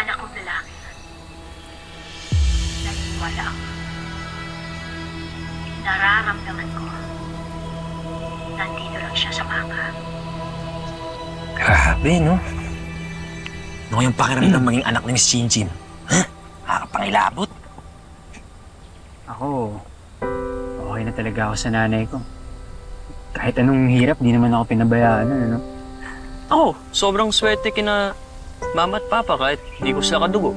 anak kong lalaki. Naniniwala ako. Nararamdaman ko. Nandito lang siya sa mapa. Grabe, no? Ano yung pakiramdam maging anak ni Miss Chin-Chin? Ha? Nakakapangilabot. Ako, okay na talaga ako sa nanay ko. Kahit anong hirap, di naman ako pinabayaan, ano? Ako, sobrang swerte kina mama at papa kahit hindi ko sila kadugo.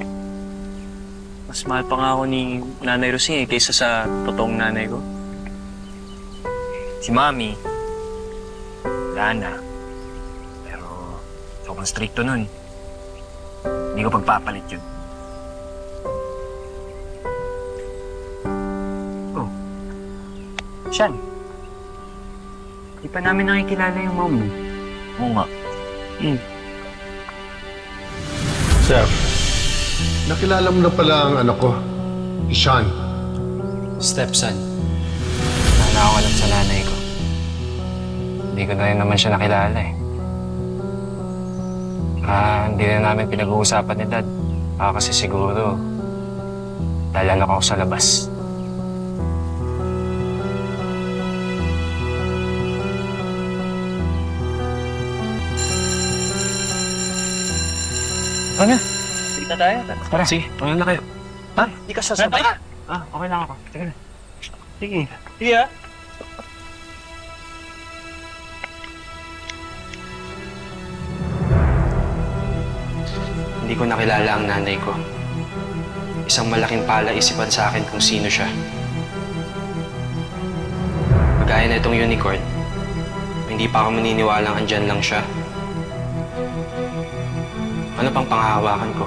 Mas mahal pa nga ako ni Nanay Rosing kaysa sa totoong nanay ko. Si Mami, wala na. Pero, sobrang stricto nun. Hindi ko pagpapalit yun. Oh. Sian, di pa namin nakikilala yung mom mo. Oo nga. Sir, nakilala mo na pala ang anak ko, Ishan. Stepson. Wala akong alam sa nanay ko. Hindi ko na rin naman siya nakilala eh. Hindi na namin pinag-uusapan ni Dad. Kasi siguro, dalalak ako sa labas. Ano? Sige na tayo. Tara. Sige, ano na kayo? Ha? Hindi ka sasabay? Okay lang ako. Teka na. Sige. Sige ha. Hindi ko nakilala ang nanay ko. Isang malaking palaisipan sa akin kung sino siya. Kagaya na itong unicorn, hindi pa ako maniniwalang andyan lang siya. Ano pang panghahawakan ko?